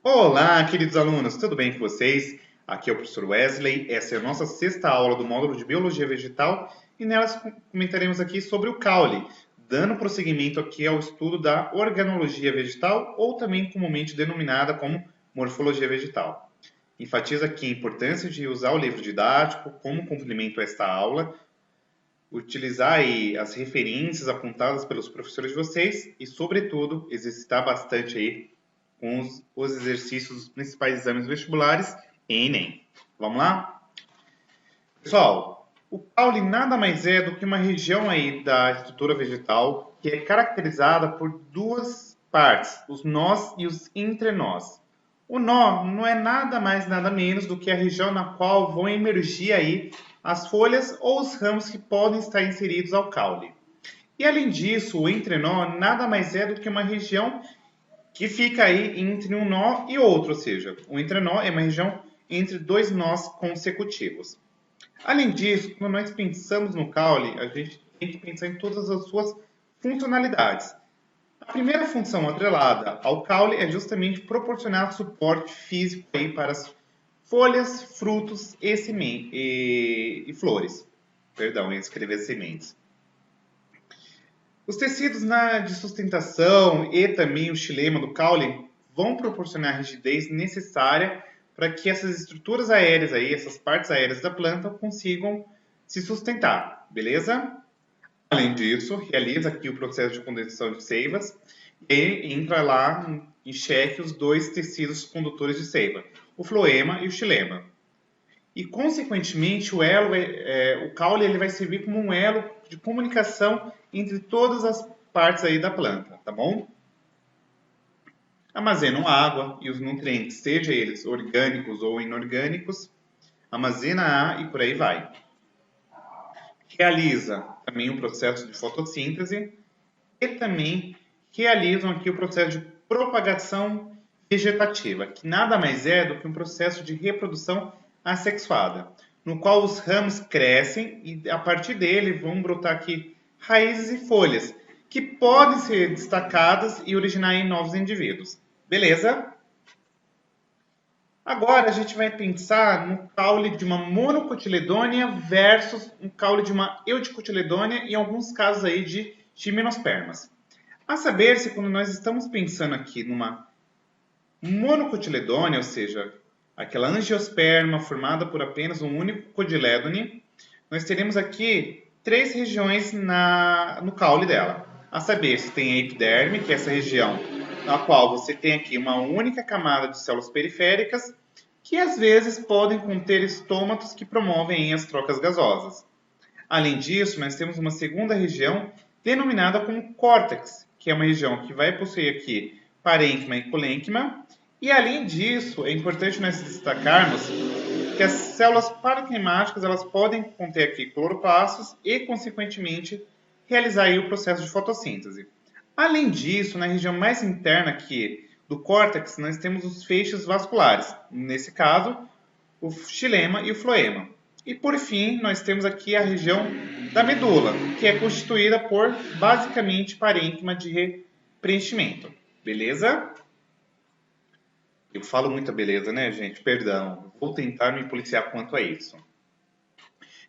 Olá, queridos alunos, tudo bem com vocês? Aqui é o professor Wesley, essa é a nossa sexta aula do módulo de Biologia Vegetal e nelas comentaremos aqui sobre o caule, dando prosseguimento aqui ao estudo da organologia vegetal ou também comumente denominada como morfologia vegetal. Enfatizo aqui a importância de usar o livro didático como complemento a esta aula, utilizar aí as referências apontadas pelos professores de vocês e, sobretudo, exercitar bastante aí com os exercícios dos principais exames vestibulares e Enem. Vamos lá? Pessoal, o caule nada mais é do que uma região aí da estrutura vegetal que é caracterizada por duas partes, os nós e os entrenós. O nó não é nada mais nada menos do que a região na qual vão emergir aí as folhas ou os ramos que podem estar inseridos ao caule. E além disso, o entrenó nada mais é do que uma região que fica aí entre um nó e outro, ou seja, o entrenó é uma região entre dois nós consecutivos. Além disso, quando nós pensamos no caule, a gente tem que pensar em todas as suas funcionalidades. A primeira função atrelada ao caule é justamente proporcionar suporte físico aí para as folhas, frutos e flores. Perdão, eu escrevi sementes. Os tecidos de sustentação e também o xilema do caule vão proporcionar a rigidez necessária para que essas estruturas aéreas aí, essas partes aéreas da planta consigam se sustentar, beleza? Além disso, realiza aqui o processo de condensação de seivas e entra lá em xeque os dois tecidos condutores de seiva, o floema e o xilema. E, consequentemente, o caule ele vai servir como um elo de comunicação entre todas as partes aí da planta, tá bom? Armazenam água e os nutrientes, seja eles orgânicos ou inorgânicos, armazena ar e por aí vai. Realiza também o processo de fotossíntese e também realizam aqui o processo de propagação vegetativa, que nada mais é do que um processo de reprodução assexuada, no qual os ramos crescem e a partir dele vão brotar aqui raízes e folhas, que podem ser destacadas e originar em novos indivíduos. Beleza? Agora a gente vai pensar no caule de uma monocotiledônea versus um caule de uma eudicotiledônea e em alguns casos aí de gimnospermas. A saber se quando nós estamos pensando aqui numa monocotiledônea, ou seja, aquela angiosperma formada por apenas um único cotilédone, nós teremos aqui três regiões no caule dela. A saber se tem a epiderme, que é essa região na qual você tem aqui uma única camada de células periféricas, que às vezes podem conter estômatos que promovem as trocas gasosas. Além disso, nós temos uma segunda região denominada como córtex, que é uma região que vai possuir aqui parênquima e colênquima. E além disso, é importante nós destacarmos que as células parenquimáticas elas podem conter aqui cloroplastos e, consequentemente, realizar aí o processo de fotossíntese. Além disso, na região mais interna aqui do córtex, nós temos os feixes vasculares, nesse caso, o xilema e o floema. E por fim, nós temos aqui a região da medula, que é constituída por basicamente parênquima de preenchimento. Beleza? Eu falo muita beleza, né, gente? Perdão. Vou tentar me policiar quanto a isso.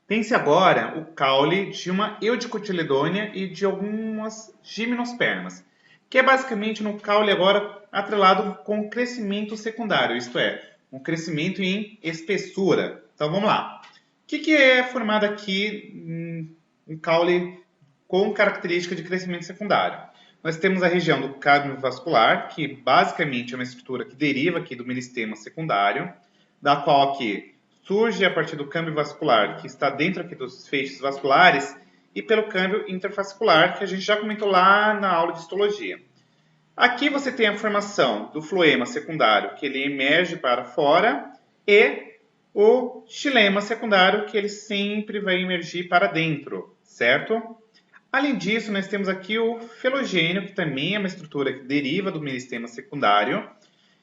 Pense agora o caule de uma eudicotiledônea e de algumas gimnospermas, que é basicamente um caule agora atrelado com crescimento secundário, isto é, um crescimento em espessura. Então vamos lá. O que é formado aqui um caule com característica de crescimento secundário? Nós temos a região do câmbio vascular, que basicamente é uma estrutura que deriva aqui do meristema secundário, da qual aqui surge a partir do câmbio vascular, que está dentro aqui dos feixes vasculares, e pelo câmbio interfascicular, que a gente já comentou lá na aula de histologia. Aqui você tem a formação do floema secundário, que ele emerge para fora, e o xilema secundário, que ele sempre vai emergir para dentro, certo? Além disso, nós temos aqui o felogênio, que também é uma estrutura que deriva do meristema secundário.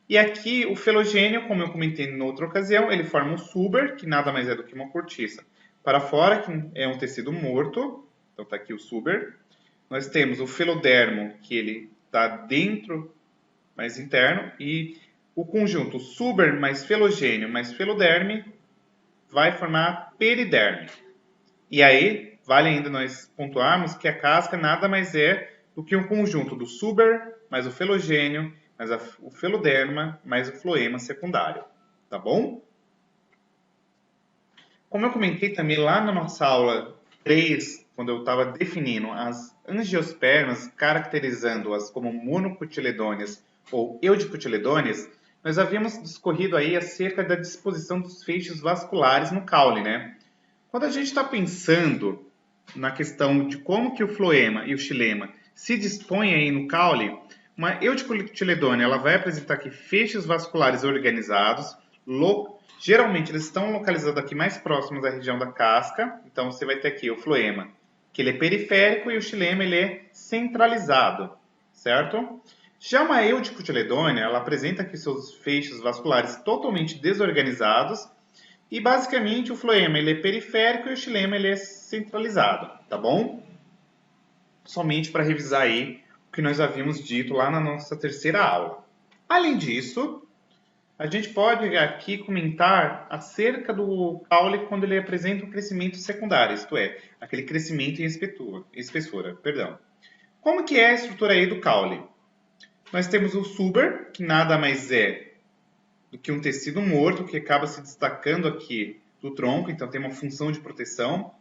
E aqui o felogênio, como eu comentei em outra ocasião, ele forma um suber, que nada mais é do que uma cortiça para fora, que é um tecido morto. Então está aqui o suber. Nós temos o felodermo, que ele está dentro, mais interno, e o conjunto suber mais felogênio mais feloderme vai formar periderme. E aí, vale ainda nós pontuarmos que a casca nada mais é do que um conjunto do suber mais o felogênio mais o feloderma mais o floema secundário. Tá bom? Como eu comentei também lá na nossa aula 3, quando eu estava definindo as angiospermas, caracterizando-as como monocotiledôneas ou eudicotiledôneas, nós havíamos discorrido aí acerca da disposição dos feixes vasculares no caule, né? Quando a gente está pensando na questão de como que o floema e o xilema se dispõem aí no caule, uma eudicotiledônea ela vai apresentar aqui feixes vasculares organizados, geralmente eles estão localizados aqui mais próximos da região da casca, então você vai ter aqui o floema, que ele é periférico, e o xilema ele é centralizado, certo? Já uma eudicotiledônea, ela apresenta aqui seus feixes vasculares totalmente desorganizados, e basicamente o floema ele é periférico e o xilema ele é centralizado, tá bom? Somente para revisar aí o que nós havíamos dito lá na nossa terceira aula. Além disso, a gente pode aqui comentar acerca do caule quando ele apresenta um crescimento secundário, isto é, aquele crescimento em espessura. Como que é a estrutura aí do caule? Nós temos o suber, que nada mais é do que um tecido morto que acaba se destacando aqui do tronco, então tem uma função de proteção.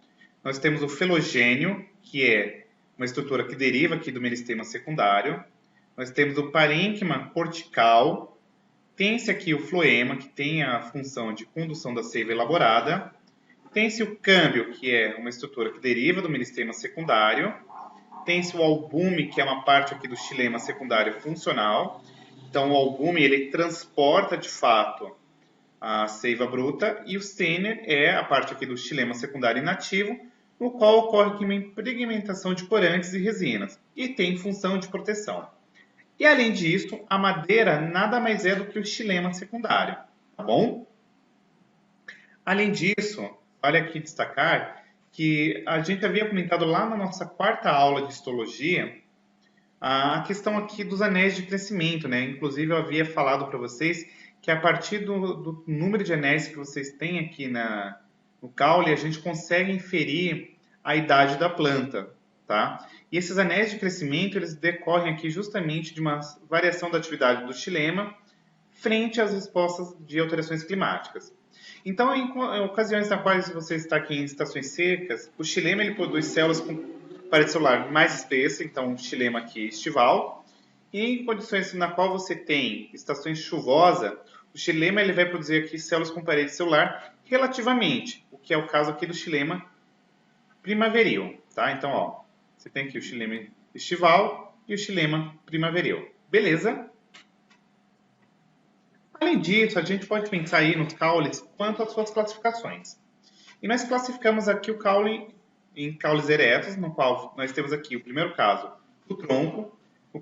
Nós temos o felogênio, que é uma estrutura que deriva aqui do meristema secundário. Nós temos o parênquima cortical. Tem-se aqui o floema, que tem a função de condução da seiva elaborada. Tem-se o câmbio, que é uma estrutura que deriva do meristema secundário. Tem-se o albume, que é uma parte aqui do xilema secundário funcional. Então, o albume ele transporta, de fato, a seiva bruta. E o stener é a parte aqui do xilema secundário inativo, no qual ocorre aqui uma impregmentação de corantes e resinas. E tem função de proteção. E, além disso, a madeira nada mais é do que o xilema secundário. Tá bom? Além disso, vale aqui destacar que a gente havia comentado lá na nossa quarta aula de histologia a questão aqui dos anéis de crescimento, né? Inclusive, eu havia falado para vocês que a partir do número de anéis que vocês têm aqui no caule, a gente consegue inferir a idade da planta, tá? E esses anéis de crescimento, eles decorrem aqui justamente de uma variação da atividade do xilema frente às respostas de alterações climáticas. Então, em ocasiões nas quais você está aqui em estações secas, o xilema ele produz células com parede celular mais espessa, então xilema aqui estival. E em condições na qual você tem estações chuvosas, o xilema ele vai produzir aqui células com parede celular relativamente, o que é o caso aqui do xilema primaveril, tá? Então, ó, você tem aqui o xilema estival e o xilema primaveril. Beleza? Além disso, a gente pode pensar aí nos caules quanto às suas classificações. E nós classificamos aqui o caule em caules eretos, no qual nós temos aqui o primeiro caso, o tronco, no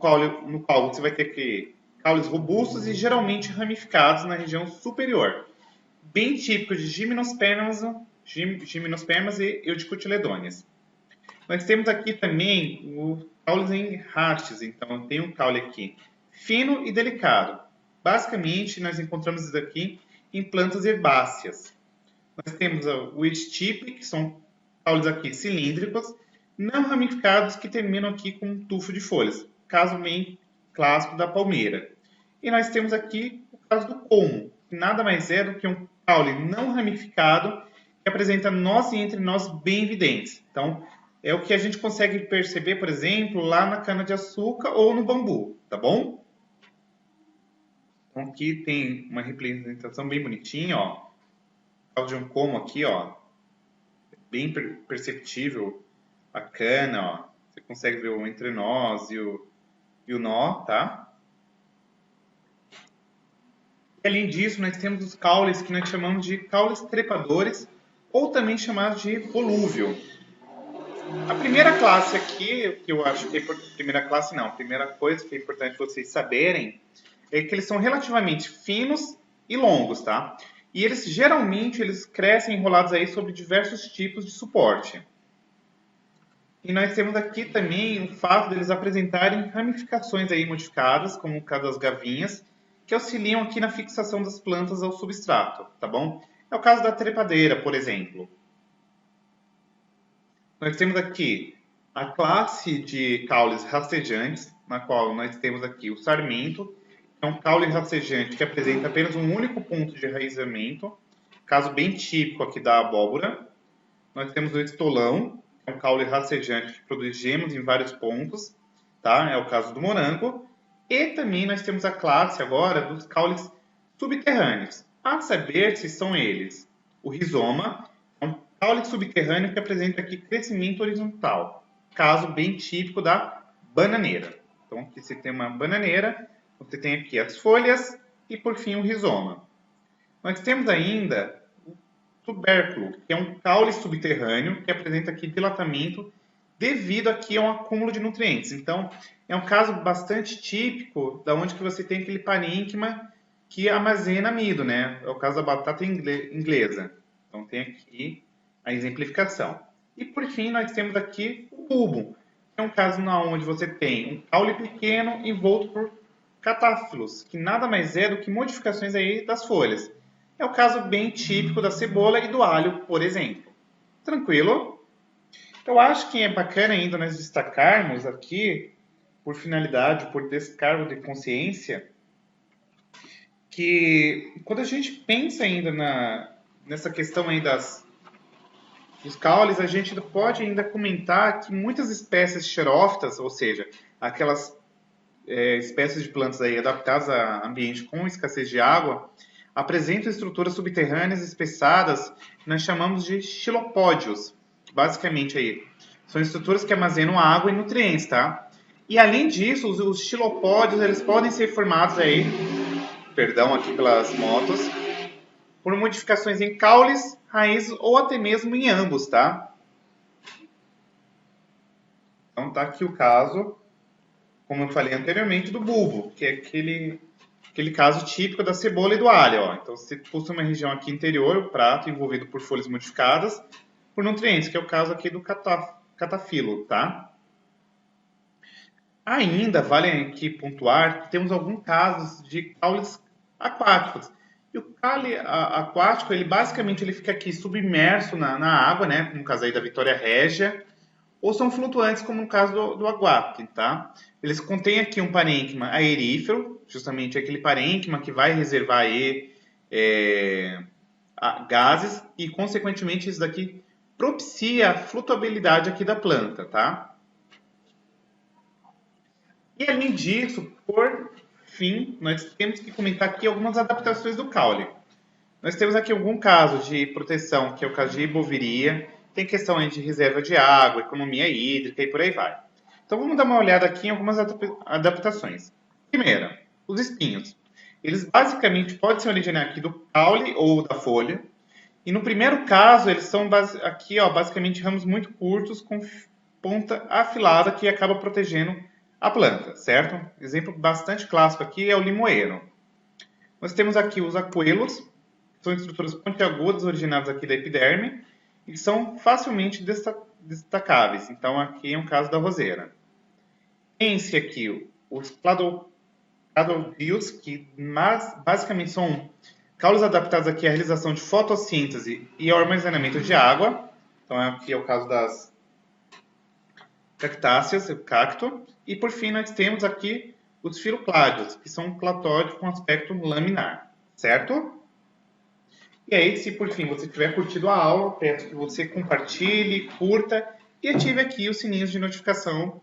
qual você vai ter aqui caules robustos e geralmente ramificados na região superior, bem típicos de gimnospermas e eudicotiledôneas. Nós temos aqui também os caules em hastes, então tem um caule aqui fino e delicado. Basicamente, nós encontramos isso aqui em plantas herbáceas. Nós temos o estipe, que são caules aqui cilíndricos, não ramificados, que terminam aqui com um tufo de folhas, caso bem clássico da palmeira. E nós temos aqui o caso do colmo, que nada mais é do que um caule não ramificado, que apresenta nós e entre nós bem evidentes. Então, é o que a gente consegue perceber, por exemplo, lá na cana-de-açúcar ou no bambu, tá bom? Então, aqui tem uma representação bem bonitinha, ó. O caso de um colmo aqui, ó. Bem perceptível a cana, ó. Você consegue ver o entrenós e o nó, tá? E, além disso, nós temos os caules que nós chamamos de caules trepadores, ou também chamados de volúvio. A primeira classe aqui, que eu acho que é primeira classe não, a primeira coisa que é importante vocês saberem é que eles são relativamente finos e longos, tá? E eles geralmente crescem enrolados aí sobre diversos tipos de suporte. E nós temos aqui também o fato deles apresentarem ramificações aí modificadas, como o caso das gavinhas, que auxiliam aqui na fixação das plantas ao substrato, tá bom? É o caso da trepadeira, por exemplo. Nós temos aqui a classe de caules rastejantes, na qual nós temos aqui o sarmento, que é um caule rastejante que apresenta apenas um único ponto de enraizamento, caso bem típico aqui da abóbora. Nós temos o estolão, que é um caule rastejante que produz gemos em vários pontos, tá? É o caso do morango. E também nós temos a classe agora dos caules subterrâneos. A saber se são eles o rizoma, é um caule subterrâneo que apresenta aqui crescimento horizontal, caso bem típico da bananeira. Então, aqui você tem uma bananeira, você tem aqui as folhas e, por fim, o rizoma. Nós temos ainda o tubérculo, que é um caule subterrâneo que apresenta aqui dilatamento devido aqui a um acúmulo de nutrientes. Então, é um caso bastante típico da onde que você tem aquele parênquima que armazena amido, né? É o caso da batata inglesa. Então, tem aqui a exemplificação. E, por fim, nós temos aqui o bulbo, que é um caso onde você tem um caule pequeno envolto por catáfilos, que nada mais é do que modificações aí das folhas. É o caso bem típico da cebola e do alho, por exemplo. Tranquilo? Eu acho que é bacana ainda nós destacarmos aqui, por finalidade, por descargo de consciência, que quando a gente pensa ainda nessa questão aí dos caules, a gente pode ainda comentar que muitas espécies xerófitas, ou seja, aquelas espécies de plantas aí adaptadas a ambiente com escassez de água, apresentam estruturas subterrâneas espessadas que nós chamamos de xilopódios, que basicamente aí são estruturas que armazenam água e nutrientes, tá? E além disso, os xilopódios eles podem ser formados aí, perdão aqui pelas motos, por modificações em caules, raízes ou até mesmo em ambos, tá? Então tá aqui o caso, como eu falei anteriormente, do bulbo, que é aquele caso típico da cebola e do alho. Ó. Então, você possui uma região aqui interior, o prato envolvido por folhas modificadas por nutrientes, que é o caso aqui do catafilo, tá? Ainda vale aqui pontuar que temos alguns casos de caules aquáticos. E o caule aquático, ele basicamente ele fica aqui submerso na água, né? Como no caso aí da Vitória Régia, ou são flutuantes, como no caso do aguape, tá? Eles contêm aqui um parênquima aerífero, justamente aquele parênquima que vai reservar aí, gases e, consequentemente, isso daqui propicia a flutuabilidade aqui da planta, tá? E, além disso, por fim, nós temos que comentar aqui algumas adaptações do caule. Nós temos aqui algum caso de proteção, que é o caso de boviria, tem questão aí de reserva de água, economia hídrica e por aí vai. Então vamos dar uma olhada aqui em algumas adaptações. Primeira, os espinhos. Eles basicamente podem se originar aqui do caule ou da folha. E no primeiro caso, eles são aqui, ó, basicamente ramos muito curtos com ponta afilada que acaba protegendo a planta, certo? Exemplo bastante clássico aqui é o limoeiro. Nós temos aqui os aquelos, que são estruturas pontiagudas originadas aqui da epiderme e são facilmente destacáveis. Então, aqui é um caso da roseira. Tem-se aqui os cladodios, que basicamente são caules adaptados aqui à realização de fotossíntese e ao armazenamento de água. Então, aqui é o caso das cactáceas, o cacto. E, por fim, nós temos aqui os filocládios, que são um clatóide com aspecto laminar, certo? E aí, se por fim você tiver curtido a aula, peço que você compartilhe, curta e ative aqui os sininhos de notificação.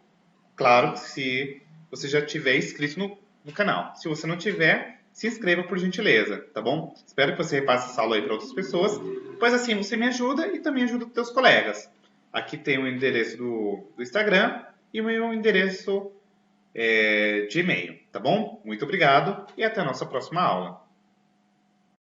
Claro, se você já tiver inscrito no canal. Se você não tiver, se inscreva por gentileza, tá bom? Espero que você repasse essa aula aí para outras pessoas, pois assim você me ajuda e também ajuda os teus colegas. Aqui tem o endereço do Instagram e o meu endereço de e-mail, tá bom? Muito obrigado e até a nossa próxima aula.